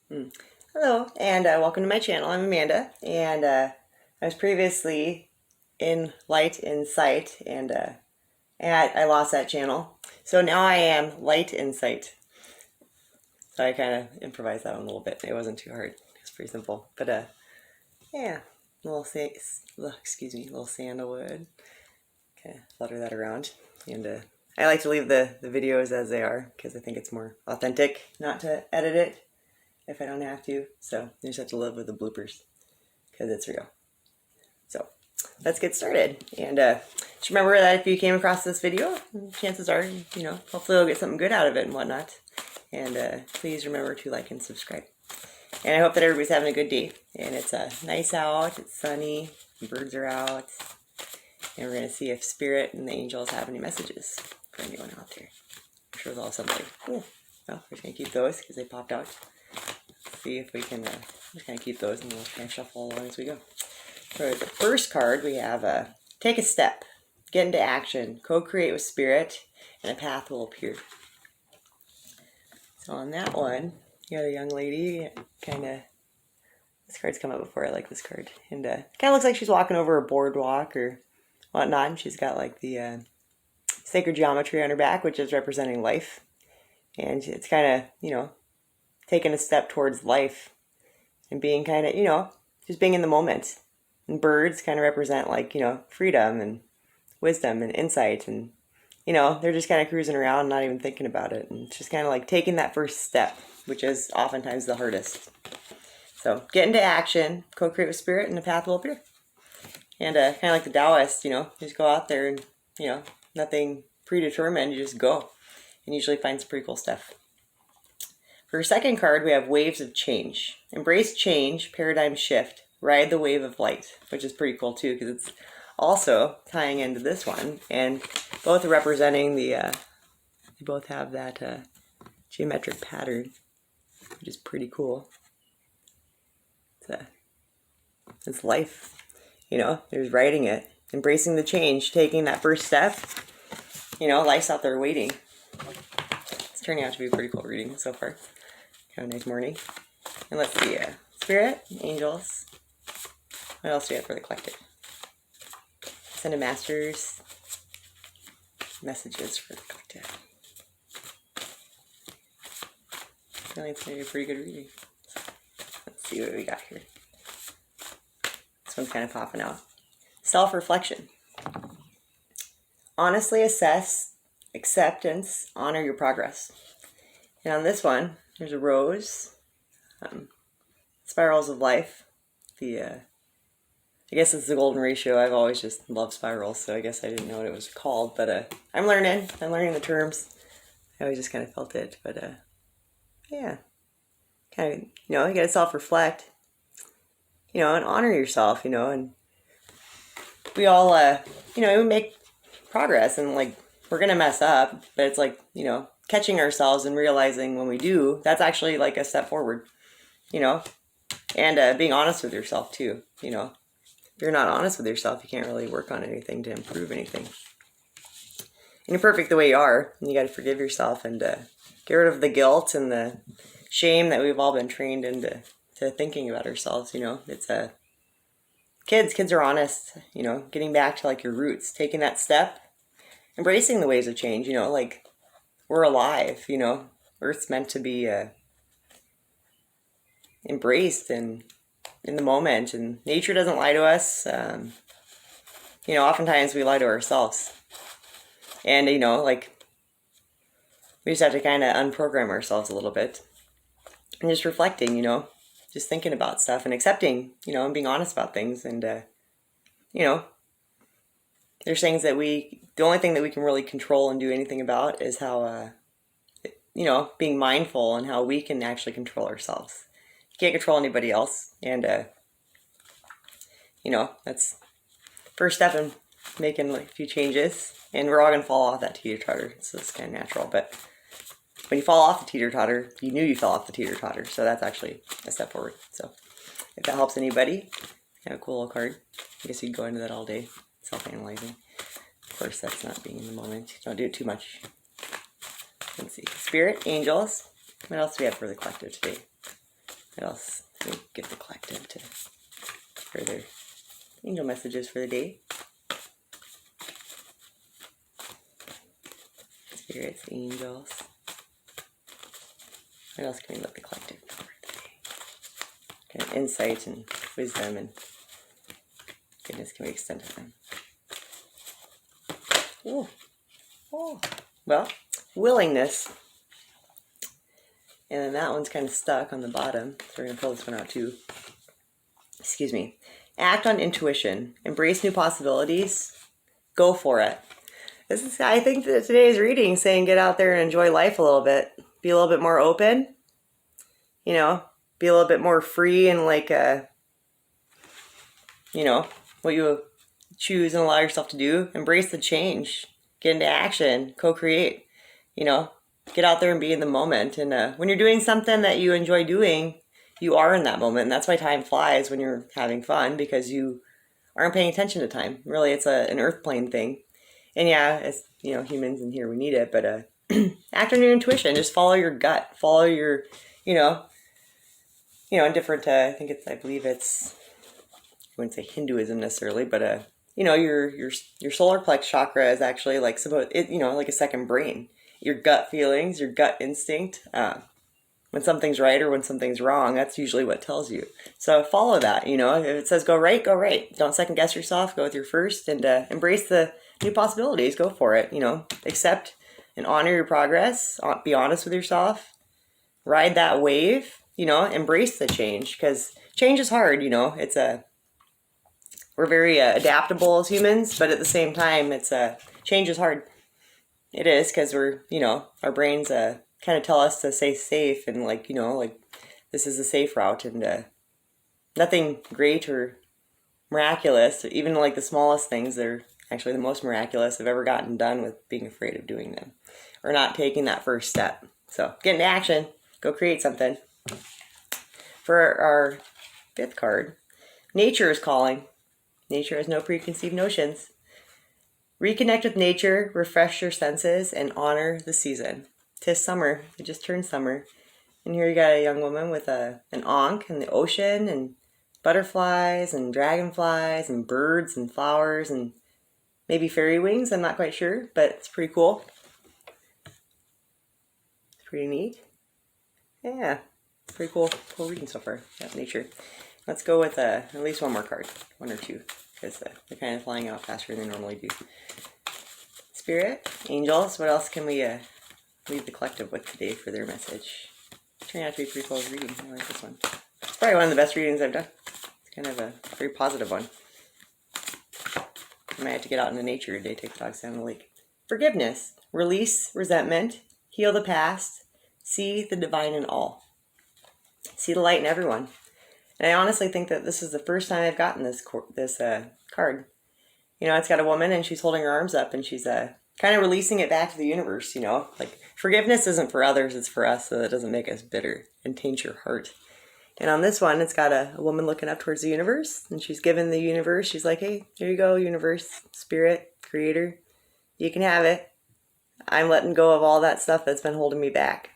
Hello, and welcome to my channel. I'm Amanda, and I was previously in Light in Sight, and I lost that channel. So now I am Light in Sight. So I kind of improvised that one a little bit. It wasn't too hard. It's pretty simple. But yeah, little sandalwood. Kind of flutter that around, and I like to leave the videos as they are because I think it's more authentic not to edit it if I don't have to. So you just have to live with the bloopers because it's real. So let's get started. And just remember that if you came across this video, chances are, hopefully you'll get something good out of it and whatnot. And please remember to like and subscribe. And I hope that everybody's having a good day. And it's nice out, it's sunny, the birds are out. And we're going to see if Spirit and the angels have any messages for anyone out there. I'm sure they'll have something cool. Well, we're just going to keep those because they popped out. See if we can just kind of keep those, and we'll kind of shuffle along as we go. For the first card, we have take a step, get into action, co-create with Spirit, and a path will appear. So on that one, you got a young lady, this card's come up before. I like this card. And kind of looks like she's walking over a boardwalk or whatnot, and she's got like the sacred geometry on her back, which is representing life. And it's kind of, taking a step towards life and being kind of, just being in the moment. And birds kind of represent like, freedom and wisdom and insight. And, they're just kind of cruising around, not even thinking about it. And it's just kind of like taking that first step, which is oftentimes the hardest. So get into action, co-create with Spirit, and the path will appear. And kind of like the Taoist, you just go out there and, nothing predetermined, you just go. And usually find some pretty cool stuff. For our second card, we have Waves of Change. Embrace change, paradigm shift, ride the wave of light, which is pretty cool too, because it's also tying into this one. And both are representing they both have that geometric pattern, which is pretty cool. It's life, there's riding it, embracing the change, taking that first step. Life's out there waiting. It's turning out to be a pretty cool reading so far. Have a nice morning. And let's see, Spirit, angels. What else do we have for the collective? Ascended Masters, messages for the collective. I feel like it's going to be a pretty good reading. Let's see what we got here. This one's kind of popping out. Self-reflection. Honestly assess, acceptance, honor your progress. And on this one, there's a rose, spirals of life. I guess it's the golden ratio. I've always just loved spirals, so I guess I didn't know what it was called. But I'm learning the terms. I always just kind of felt it. But yeah, kind of, you got to self-reflect, and honor yourself, and we all, we make progress, and like we're gonna mess up, but it's like, catching ourselves and realizing when we do, that's actually like a step forward, and being honest with yourself too. If you're not honest with yourself, you can't really work on anything to improve anything. And you're perfect the way you are, and you got to forgive yourself and get rid of the guilt and the shame that we've all been trained into thinking about ourselves. It's kids are honest, getting back to like your roots, taking that step, embracing the waves of change, like we're alive, Earth's meant to be embraced and in the moment, and nature doesn't lie to us. Oftentimes we lie to ourselves, and like we just have to kind of unprogram ourselves a little bit and just reflecting, just thinking about stuff and accepting, and being honest about things. And there's things that the only thing that we can really control and do anything about is how being mindful and how we can actually control ourselves. You can't control anybody else, and that's first step in making like a few changes. And we're all gonna fall off that teeter-totter, so it's kind of natural. But when you fall off the teeter-totter, you knew you fell off the teeter-totter, so that's actually a step forward. So if that helps anybody, have a cool little card. I guess you could go into that all day, self-analyzing. Of course, that's not being in the moment. Don't do it too much. Let's see. Spirit, angels. What else do we have for the collective today? What else? We give the collective to further angel messages for the day. Spirits, angels. What else can we let the collective for the day? Kind of insight and wisdom and goodness can we extend to them? Ooh. Oh. Well, willingness. And then that one's kind of stuck on the bottom. So we're going to pull this one out too. Excuse me. Act on intuition. Embrace new possibilities. Go for it. This is, I think that today's reading is saying get out there and enjoy life a little bit. Be a little bit more open. You know, be a little bit more free and like, you know, what you choose and allow yourself to do. Embrace the change. Get into action. Co-create. You know, get out there and be in the moment. And when you're doing something that you enjoy doing, you are in that moment. And that's why time flies when you're having fun, because you aren't paying attention to time. Really, it's an earth plane thing. And yeah, as you know, humans in here, we need it. But act on your intuition. Just follow your gut. Follow your, in different, I believe it's, I wouldn't say Hinduism necessarily, but your solar plex chakra is actually like like a second brain. Your gut feelings, your gut instinct, when something's right or when something's wrong, that's usually what tells you. So follow that, if it says go right, go right. Don't second guess yourself, go with your first and embrace the new possibilities, go for it, accept and honor your progress, be honest with yourself, ride that wave, embrace the change, because change is hard, we're very adaptable as humans, but at the same time, change is hard. It is, because we're, our brains kind of tell us to stay safe and this is a safe route, and nothing great or miraculous, even like the smallest things, they're actually the most miraculous I've ever gotten done with being afraid of doing them or not taking that first step. So get into action, go create something. For our fifth card, nature is calling. Nature has no preconceived notions. Reconnect with nature, refresh your senses, and honor the season. 'Tis summer. It just turned summer. And here you got a young woman with an ankh in the ocean, and butterflies and dragonflies and birds and flowers and maybe fairy wings. I'm not quite sure, but it's pretty cool. It's pretty neat. Yeah, pretty cool reading so far. Yeah, nature. Let's go with at least one more card, one or two, because they're kind of flying out faster than they normally do. Spirit, angels, what else can we leave the collective with today for their message? Turned out to be pretty cool reading. I like this one. It's probably one of the best readings I've done. It's kind of a very positive one. I might have to get out into nature today, take the dogs down the lake. Forgiveness, release resentment, heal the past, see the divine in all. See the light in everyone. And I honestly think that this is the first time I've gotten this card. It's got a woman and she's holding her arms up and she's kind of releasing it back to the universe, Like forgiveness isn't for others, it's for us, so that it doesn't make us bitter and taint your heart. And on this one, it's got a woman looking up towards the universe, and she's given the universe, she's like, hey, here you go, universe, spirit, creator, you can have it. I'm letting go of all that stuff that's been holding me back.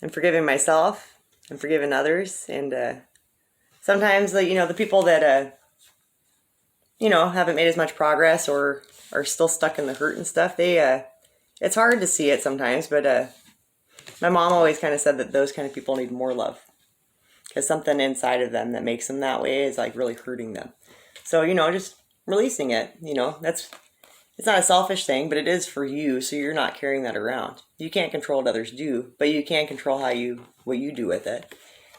I'm forgiving myself. I'm forgiving others, and sometimes the people that haven't made as much progress or are still stuck in the hurt and stuff, it's hard to see it sometimes, but my mom always kind of said that those kind of people need more love, because something inside of them that makes them that way is like really hurting them. So just releasing it, it's not a selfish thing, but it is for you, so you're not carrying that around. You can't control what others do, but you can control what you do with it.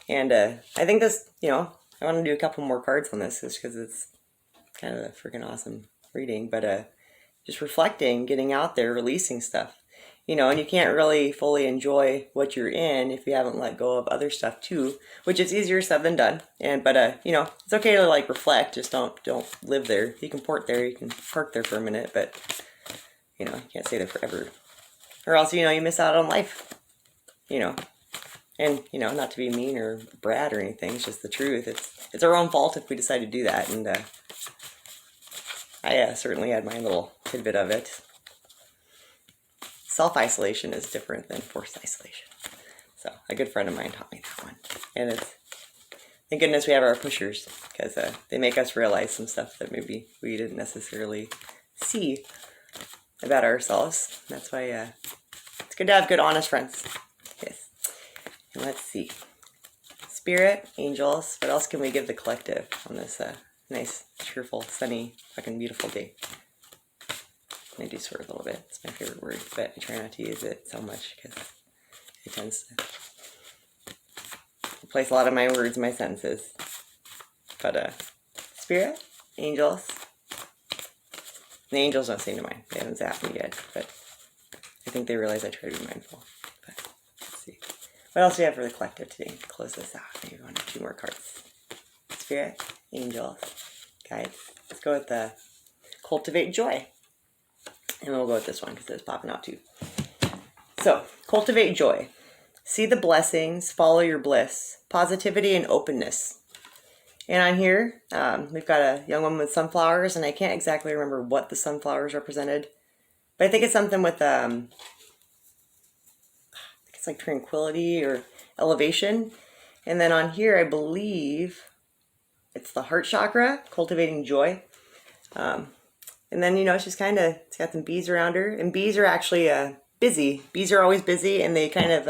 And I think this, I want to do a couple more cards on this, just because it's kind of a freaking awesome reading. But just reflecting, getting out there, releasing stuff. And you can't really fully enjoy what you're in if you haven't let go of other stuff too, which is easier said than done. But it's okay to reflect, just don't live there. You can port there, you can park there for a minute, but you can't stay there forever, or else you miss out on life. And not to be mean or brat or anything, it's just the truth. It's our own fault if we decide to do that, and I certainly had my little tidbit of it. Self-isolation is different than forced isolation. So a good friend of mine taught me that one. And it's, thank goodness we have our pushers, because they make us realize some stuff that maybe we didn't necessarily see about ourselves. That's why it's good to have good, honest friends. Yes. And let's see. Spirit, angels, what else can we give the collective on this nice, cheerful, sunny, fucking beautiful day? I do swear a little bit. It's my favorite word, but I try not to use it so much because it tends to replace a lot of my words in my sentences. But spirit, angels. The angels don't seem to mind. They haven't zapped me yet, but I think they realize I try to be mindful. But let's see. What else do we have for the collective today? Close this out. Maybe one or two more cards. Spirit, angels, guides. Let's go with the Cultivate Joy. And we'll go with this one because it's popping out too. So, cultivate joy. See the blessings, follow your bliss, positivity and openness. And on here, we've got a young woman with sunflowers, and I can't exactly remember what the sunflowers represented. But I think it's something with, I think it's like tranquility or elevation. And then on here, I believe it's the heart chakra, cultivating joy. And then, she's it's got some bees around her. And bees are actually busy. Bees are always busy, and they kind of,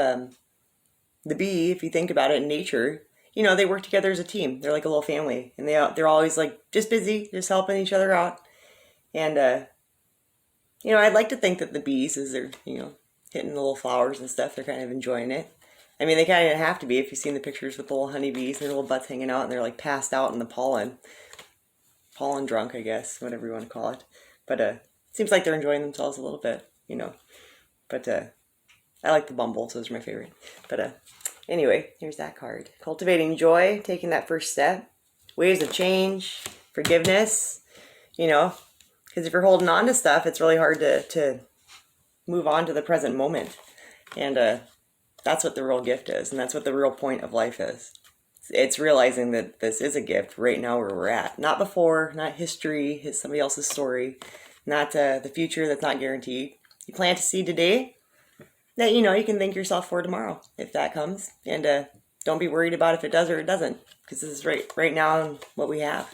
the bee, if you think about it in nature, they work together as a team. They're like a little family. And they're always like just busy, just helping each other out. And, I'd like to think that the bees, as they're, hitting the little flowers and stuff, they're kind of enjoying it. I mean, they kind of have to be if you've seen the pictures with the little honeybees and their little butts hanging out, and they're like passed out in the pollen drunk, I guess, whatever you want to call it. But it seems like they're enjoying themselves a little bit, But I like the bumbles; those are my favorite. But anyway, here's that card. Cultivating joy, taking that first step, ways of change, forgiveness. Because if you're holding on to stuff, it's really hard to move on to the present moment. And that's what the real gift is, and that's what the real point of life is. It's realizing that this is a gift right now where we're at. Not before, not history, it's somebody else's story, not the future that's not guaranteed. You plant a seed today that, you can thank yourself for tomorrow if that comes. And don't be worried about if it does or it doesn't, because this is right now what we have.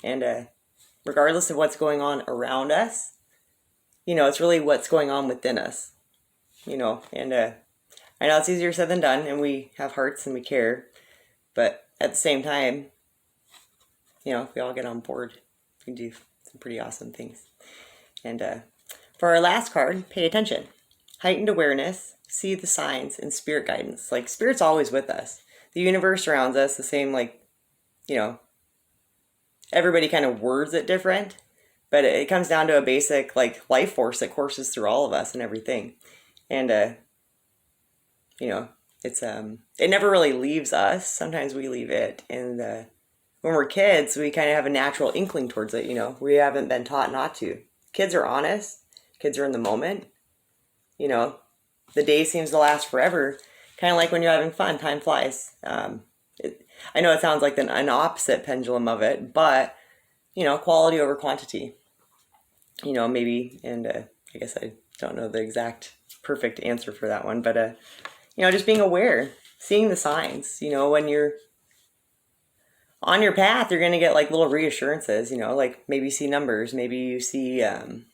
And regardless of what's going on around us, it's really what's going on within us, and I know it's easier said than done, and we have hearts and we care. But at the same time, if we all get on board, we can do some pretty awesome things. And for our last card, pay attention. Heightened awareness, see the signs, and spirit guidance. Like, spirit's always with us. The universe surrounds us, the same, everybody kind of words it different. But it comes down to a basic, life force that courses through all of us and everything. And, it's it never really leaves us. Sometimes we leave it. And when we're kids, we kind of have a natural inkling towards it. We haven't been taught not to. Kids are honest. Kids are in the moment. The day seems to last forever. Kind of like when you're having fun, time flies. I know it sounds like an opposite pendulum of it, but quality over quantity. Maybe, and I guess I don't know the exact perfect answer for that one, but just being aware, seeing the signs. When you're on your path, you're going to get little reassurances, maybe you see numbers, maybe you see, I don't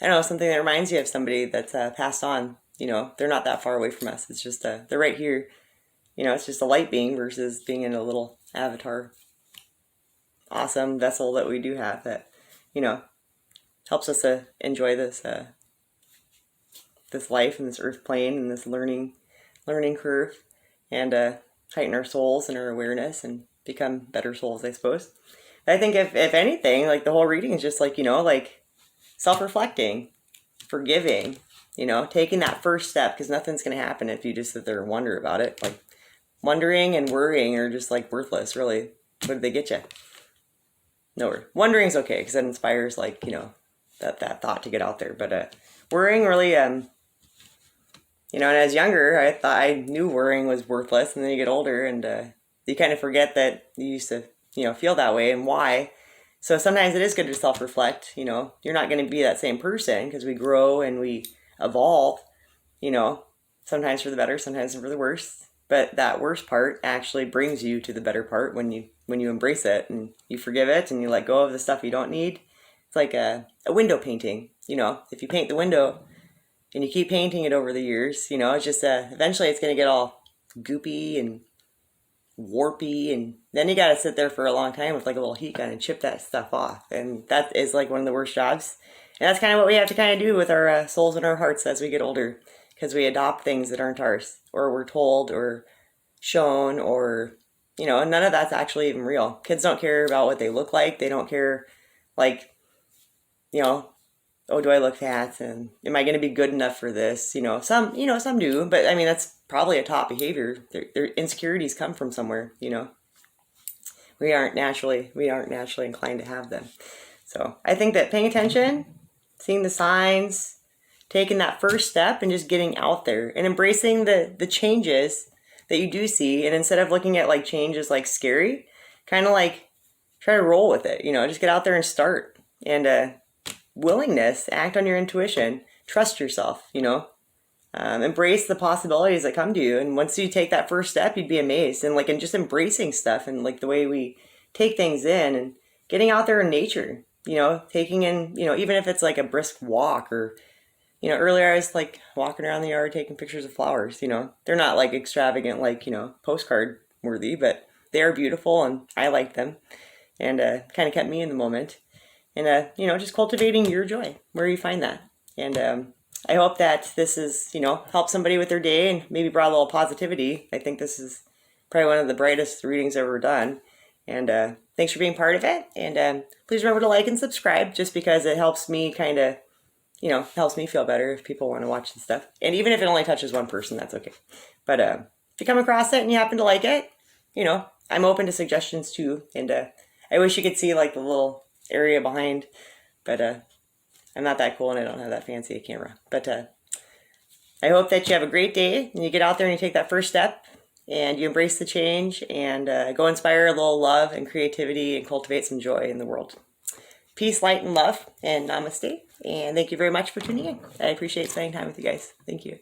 know, something that reminds you of somebody that's passed on. They're not that far away from us. It's just, they're right here. It's just a light being versus being in a little avatar, awesome vessel that we do have that, helps us to enjoy this, this life and this earth plane and this learning curve, and heighten our souls and our awareness and become better souls, I suppose. I think if anything, the whole reading is just self-reflecting, forgiving, taking that first step, because nothing's going to happen if you just sit there and wonder about it. Wondering and worrying are just worthless, really. What did they get you? Nowhere. Wondering's okay because it inspires that thought to get out there. But worrying really, and as younger, I thought I knew worrying was worthless, and then you get older and you kind of forget that you used to, feel that way and why. So sometimes it is good to self-reflect. You're not going to be that same person because we grow and we evolve. Sometimes for the better, sometimes for the worse. But that worst part actually brings you to the better part when you embrace it and you forgive it and you let go of the stuff you don't need. It's like a window painting. If you paint the window and you keep painting it over the years, it's just eventually it's going to get all goopy and warpy, and then you got to sit there for a long time with like a little heat gun and chip that stuff off, and that is like one of the worst jobs. And that's kind of what we have to kind of do with our souls and our hearts as we get older, because we adopt things that aren't ours, or we're told or shown, or and none of that's actually even real. Kids don't care about what they look like. They don't care, like, oh, do I look fat, and am I going to be good enough for this? Some do, but I mean, that's probably a top behavior. Their insecurities come from somewhere. We aren't naturally inclined to have them. So I think that paying attention, seeing the signs, taking that first step, and just getting out there and embracing the changes that you do see, and instead of looking at like change as like scary, kind of like try to roll with it. Just get out there and start. And willingness, act on your intuition, trust yourself. Embrace the possibilities that come to you. And once you take that first step, you'd be amazed. And just embracing stuff, and like the way we take things in, and getting out there in nature, taking in, even if it's like a brisk walk, or, earlier I was like walking around the yard, taking pictures of flowers. They're not like extravagant, like, postcard worthy, but they are beautiful and I like them, and kind of kept me in the moment. And, just cultivating your joy where you find that. And I hope that this is, helped somebody with their day and maybe brought a little positivity. I think this is probably one of the brightest readings I've ever done. And thanks for being part of it. And please remember to like and subscribe, just because it helps me kind of, helps me feel better if people want to watch this stuff. And even if it only touches one person, that's okay. But if you come across it and you happen to like it, I'm open to suggestions too. And I wish you could see like the little area behind, but I'm not that cool and I don't have that fancy a camera. But I hope that you have a great day and you get out there and you take that first step and you embrace the change, and go inspire a little love and creativity and cultivate some joy in the world. Peace, light, and love, and namaste. And thank you very much for tuning in. I appreciate spending time with you guys. Thank you.